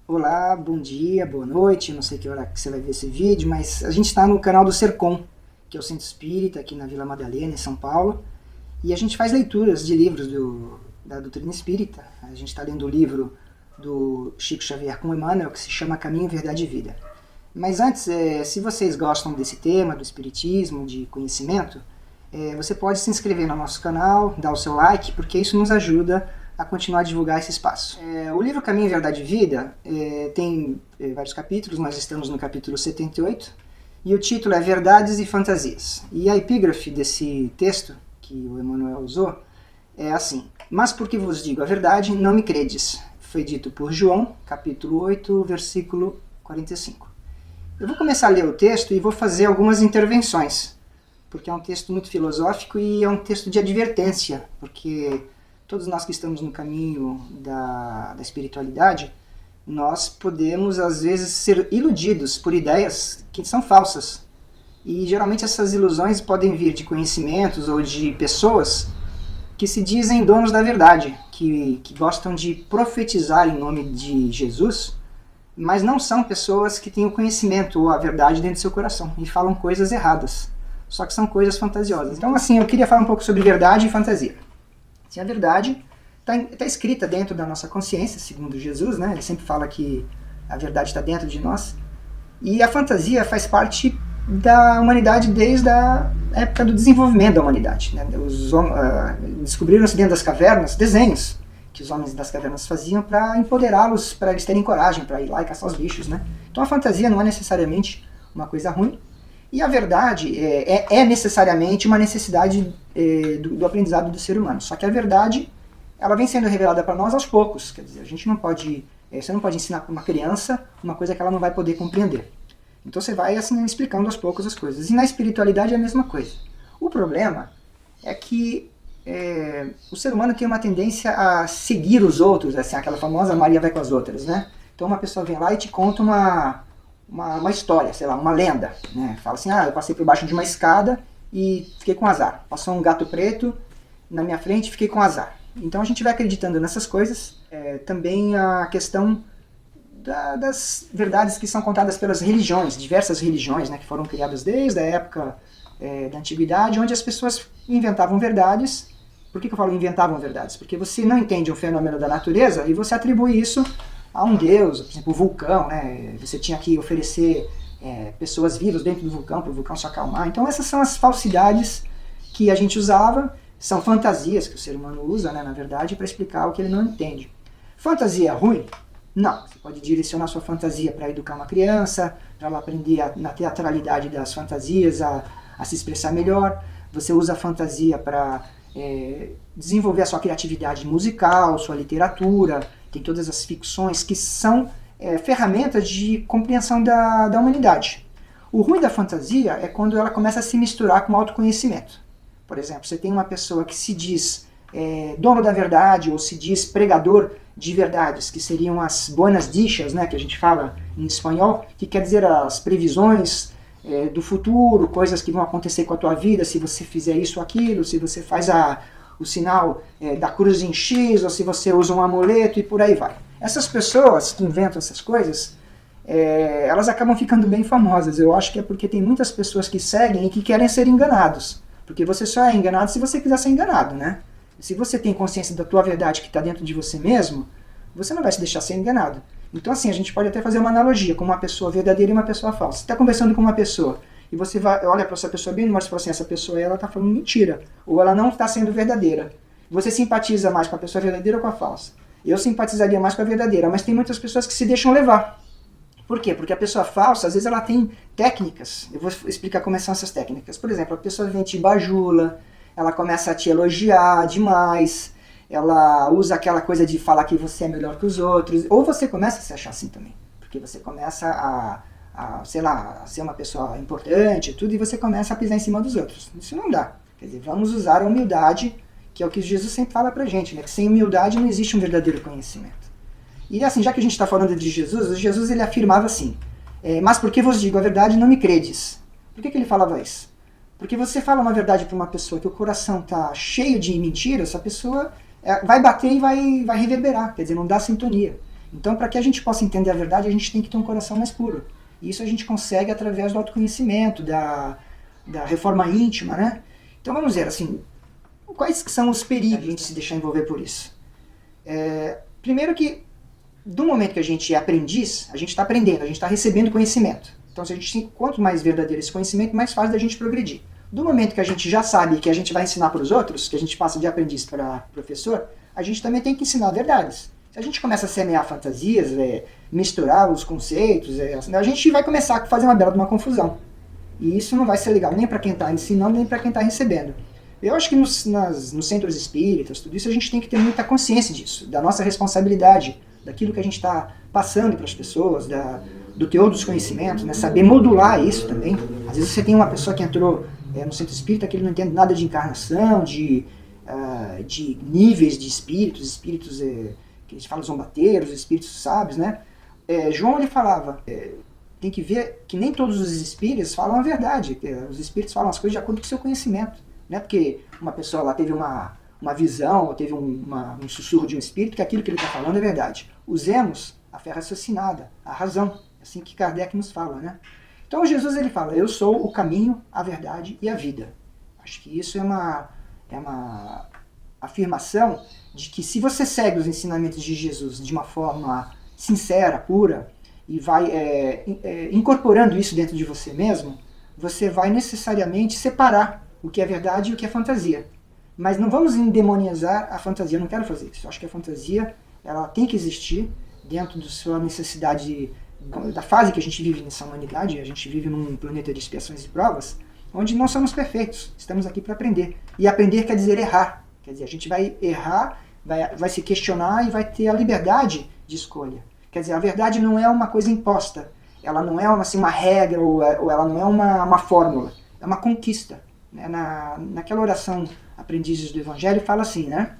Olá, bom dia, boa noite, não sei que hora que você vai ver esse vídeo, mas a gente está no canal do Sercom, que é o Centro Espírita aqui na Vila Madalena, em São Paulo, e a gente faz leituras de livros da doutrina espírita. A gente está lendo o livro do Chico Xavier com Emmanuel, que se chama Caminho, Verdade e Vida. Mas antes, se vocês gostam desse tema, do espiritismo, de conhecimento, você pode se inscrever no nosso canal, dar o seu like, porque isso nos ajuda a continuar a divulgar esse espaço. O livro Caminho, Verdade e Vida tem vários capítulos, nós estamos no capítulo 78, e o título é Verdades e Fantasias. E a epígrafe desse texto, que o Emmanuel usou, é assim: mas porque vos digo a verdade, não me credes. Foi dito por João, capítulo 8, versículo 45. Eu vou começar a ler o texto e vou fazer algumas intervenções, porque é um texto muito filosófico e é um texto de advertência, porque todos nós que estamos no caminho da espiritualidade, nós podemos às vezes ser iludidos por ideias que são falsas. E geralmente essas ilusões podem vir de conhecimentos ou de pessoas que se dizem donos da verdade, que gostam de profetizar em nome de Jesus, mas não são pessoas que têm o conhecimento ou a verdade dentro do seu coração e falam coisas erradas, só que são coisas fantasiosas. Então assim, eu queria falar um pouco sobre verdade e fantasia. A verdade está escrita dentro da nossa consciência, segundo Jesus, né? Ele sempre fala que a verdade está dentro de nós. E a fantasia faz parte da humanidade desde a época do desenvolvimento da humanidade, né? Descobriram-se dentro das cavernas desenhos que os homens das cavernas faziam para empoderá-los, para eles terem coragem para ir lá e caçar os bichos, né? Então a fantasia não é necessariamente uma coisa ruim. E a verdade é necessariamente uma necessidade do aprendizado do ser humano. Só que a verdade, ela vem sendo revelada para nós aos poucos. Quer dizer, a gente não pode, você não pode ensinar para uma criança uma coisa que ela não vai poder compreender. Então você vai assim explicando aos poucos as coisas. E na espiritualidade é a mesma coisa. O problema é que o ser humano tem uma tendência a seguir os outros, assim, aquela famosa Maria vai com as outras, né? Então uma pessoa vem lá e te conta uma história, sei lá, uma lenda, né? Fala assim, eu passei por baixo de uma escada e fiquei com azar. Passou um gato preto na minha frente e fiquei com azar. Então a gente vai acreditando nessas coisas. Também a questão das verdades que são contadas pelas religiões, diversas religiões, né, que foram criadas desde a época da antiguidade, onde as pessoas inventavam verdades. Por que eu falo inventavam verdades? Porque você não entende um fenômeno da natureza e você atribui isso a um deus, por exemplo, o vulcão, né? Você tinha que oferecer pessoas vivas dentro do vulcão para o vulcão se acalmar. Então essas são as falsidades que a gente usava, são fantasias que o ser humano usa, né, na verdade, para explicar o que ele não entende. Fantasia ruim? Não. Você pode direcionar sua fantasia para educar uma criança, para ela aprender na teatralidade das fantasias, a se expressar melhor. Você usa a fantasia para desenvolver a sua criatividade musical, sua literatura. Tem todas as ficções que são ferramentas de compreensão da humanidade. O ruim da fantasia é quando ela começa a se misturar com o autoconhecimento. Por exemplo, você tem uma pessoa que se diz dono da verdade ou se diz pregador de verdades, que seriam as buenas dichas, né, que a gente fala em espanhol, que quer dizer as previsões do futuro, coisas que vão acontecer com a tua vida se você fizer isso ou aquilo, se você faz o sinal da cruz em X, ou se você usa um amuleto e por aí vai. Essas pessoas que inventam essas coisas, elas acabam ficando bem famosas. Eu acho que é porque tem muitas pessoas que seguem e que querem ser enganados. Porque você só é enganado se você quiser ser enganado, né? Se você tem consciência da tua verdade que está dentro de você mesmo, você não vai se deixar ser enganado. Então assim, a gente pode até fazer uma analogia com uma pessoa verdadeira e uma pessoa falsa. Você está conversando com uma pessoa e você olha para essa pessoa bem no olho e fala assim, essa pessoa ela está falando mentira, ou ela não está sendo verdadeira. Você simpatiza mais com a pessoa verdadeira ou com a falsa? Eu simpatizaria mais com a verdadeira, mas tem muitas pessoas que se deixam levar. Por quê? Porque a pessoa falsa, às vezes ela tem técnicas. Eu vou explicar como são essas técnicas. Por exemplo, a pessoa vem te bajula, ela começa a te elogiar demais, ela usa aquela coisa de falar que você é melhor que os outros, ou você começa a se achar assim também, porque você começa sei lá, a ser uma pessoa importante e tudo, e você começa a pisar em cima dos outros. Isso não dá. Quer dizer, vamos usar a humildade, que é o que Jesus sempre fala pra gente, né? Que sem humildade não existe um verdadeiro conhecimento. E assim, já que a gente está falando de Jesus ele afirmava assim, mas porque vos digo a verdade, não me credes. Por que ele falava isso? Porque você fala uma verdade para uma pessoa que o coração está cheio de mentiras, essa pessoa vai bater e vai reverberar, quer dizer, não dá sintonia. Então, para que a gente possa entender a verdade, a gente tem que ter um coração mais puro. E isso a gente consegue através do autoconhecimento, da reforma íntima, né? Então, vamos ver, assim, quais que são os perigos de a gente se deixar envolver por isso? Primeiro que, do momento que a gente é aprendiz, a gente está aprendendo, a gente está recebendo conhecimento. Então, se a gente, quanto mais verdadeiro esse conhecimento, mais fácil da gente progredir. Do momento que a gente já sabe que a gente vai ensinar para os outros, que a gente passa de aprendiz para professor, a gente também tem que ensinar verdades. Se a gente começa a semear fantasias, misturar os conceitos, a gente vai começar a fazer uma bela de uma confusão. E isso não vai ser legal nem para quem está ensinando, nem para quem está recebendo. Eu acho que nos centros espíritas, tudo isso, a gente tem que ter muita consciência disso, da nossa responsabilidade, daquilo que a gente está passando para as pessoas, do teor dos conhecimentos, né? Saber modular isso também. Às vezes você tem uma pessoa que entrou no centro espírita que ele não entende nada de encarnação, de níveis de espíritos que a gente fala zombateiros, espíritos sábios, né? João, ele falava, tem que ver que nem todos os espíritos falam a verdade, os espíritos falam as coisas de acordo com o seu conhecimento. Não é porque uma pessoa lá teve uma visão, ou teve um sussurro de um espírito, que aquilo que ele está falando é verdade. Usemos a fé raciocinada, a razão, assim que Kardec nos fala, né? Então Jesus, ele fala, eu sou o caminho, a verdade e a vida. Acho que isso é uma afirmação de que se você segue os ensinamentos de Jesus de uma forma sincera, pura, e vai incorporando isso dentro de você mesmo, você vai necessariamente separar o que é verdade e o que é fantasia. Mas não vamos endemoniazar a fantasia, eu não quero fazer isso. Eu acho que a fantasia, ela tem que existir dentro da sua necessidade, da fase que a gente vive nessa humanidade. A gente vive num planeta de expiações e provas, onde não somos perfeitos, estamos aqui para aprender. E aprender quer dizer errar. Quer dizer, a gente vai errar, vai se questionar e vai ter a liberdade de escolha. Quer dizer, a verdade não é uma coisa imposta, ela não é assim, uma regra ou ela não é uma fórmula, é uma conquista. Naquela oração Aprendizes do Evangelho fala assim, né?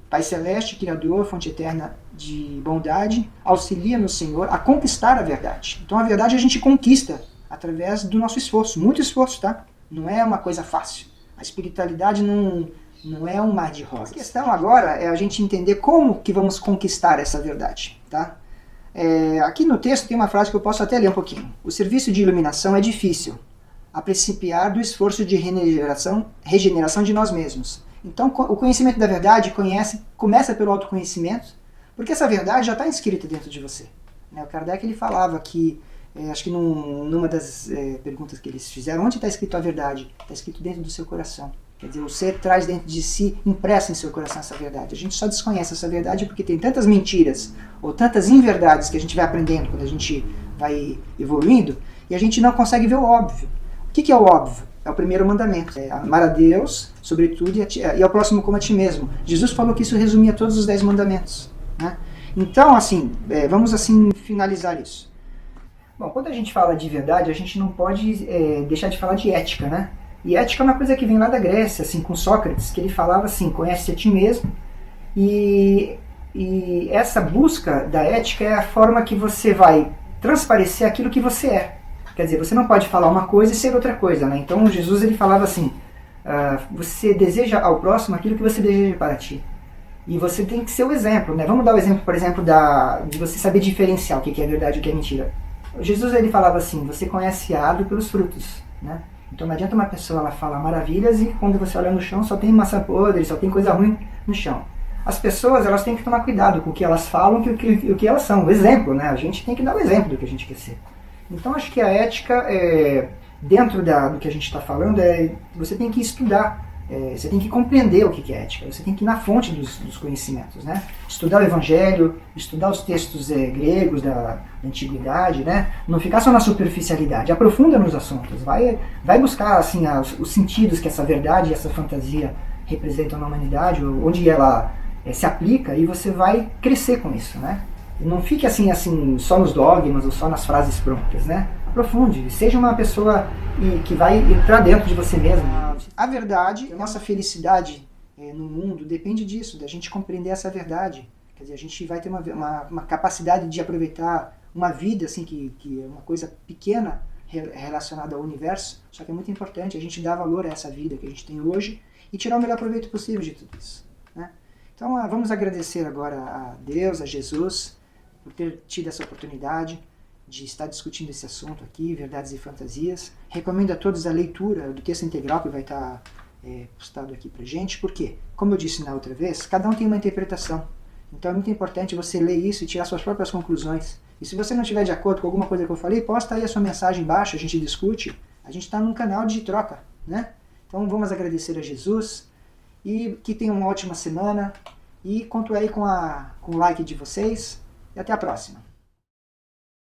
Pai Celeste, Criador, Fonte Eterna de Bondade, auxilia-nos, Senhor, a conquistar a verdade. Então a verdade a gente conquista através do nosso esforço, muito esforço, tá? Não é uma coisa fácil. A espiritualidade não é um mar de rosas. A questão agora é a gente entender como que vamos conquistar essa verdade, tá? Aqui no texto tem uma frase que eu posso até ler um pouquinho. O serviço de iluminação é difícil, a principiar do esforço de regeneração de nós mesmos. Então, o conhecimento da verdade começa pelo autoconhecimento, porque essa verdade já está inscrita dentro de você. O Kardec, ele falava que, acho que numa das perguntas que eles fizeram, onde está escrito a verdade? Está escrito dentro do seu coração. Quer dizer, o ser traz dentro de si, impressa em seu coração essa verdade. A gente só desconhece essa verdade porque tem tantas mentiras ou tantas inverdades que a gente vai aprendendo quando a gente vai evoluindo, e a gente não consegue ver o óbvio. O que é o óbvio? É o primeiro mandamento. É amar a Deus, sobretudo, e ao próximo como a ti mesmo. Jesus falou que isso resumia todos os 10 mandamentos. Né? Então, assim, vamos assim finalizar isso. Bom, quando a gente fala de verdade, a gente não pode deixar de falar de ética, né? E ética é uma coisa que vem lá da Grécia, assim, com Sócrates, que ele falava assim, conhece a ti mesmo. E essa busca da ética é a forma que você vai transparecer aquilo que você é. Quer dizer, você não pode falar uma coisa e ser outra coisa, né? Então Jesus, ele falava assim, você deseja ao próximo aquilo que você deseja para ti. E você tem que ser o exemplo, né? Vamos dar o exemplo, por exemplo, de você saber diferenciar o que é verdade e o que é mentira. Jesus, ele falava assim, você conhece a árvore pelos frutos, né? Então não adianta uma pessoa ela falar maravilhas e quando você olha no chão só tem maçã podre, só tem coisa ruim no chão. As pessoas, elas têm que tomar cuidado com o que elas falam e o que elas são. O exemplo, né? A gente tem que dar o exemplo do que a gente quer ser. Então acho que a ética, dentro do que a gente está falando, você tem que estudar, você tem que compreender o que é ética, você tem que ir na fonte dos conhecimentos, né? Estudar o Evangelho, estudar os textos gregos da Antiguidade, né? Não ficar só na superficialidade, aprofunda nos assuntos, vai buscar assim, os sentidos que essa verdade e essa fantasia representam na humanidade, onde ela se aplica, e você vai crescer com isso, né? Não fique assim só nos dogmas ou só nas frases prontas, né? Aprofunde, seja uma pessoa que vai entrar dentro de você mesmo. A verdade, a nossa felicidade no mundo depende disso, da gente compreender essa verdade. Quer dizer, a gente vai ter uma capacidade de aproveitar uma vida assim que é uma coisa pequena relacionada ao universo, só que é muito importante a gente dar valor a essa vida que a gente tem hoje e tirar o melhor proveito possível de tudo isso, né? Então vamos agradecer agora a Deus, a Jesus, por ter tido essa oportunidade de estar discutindo esse assunto aqui, Verdades e Fantasias. Recomendo a todos a leitura do texto integral que vai estar postado aqui pra gente, porque, como eu disse na outra vez, cada um tem uma interpretação. Então é muito importante você ler isso e tirar suas próprias conclusões. E se você não estiver de acordo com alguma coisa que eu falei, posta aí a sua mensagem embaixo, a gente discute. A gente está num canal de troca, né? Então vamos agradecer a Jesus e que tenham uma ótima semana. E conto aí com o like de vocês. E até a próxima.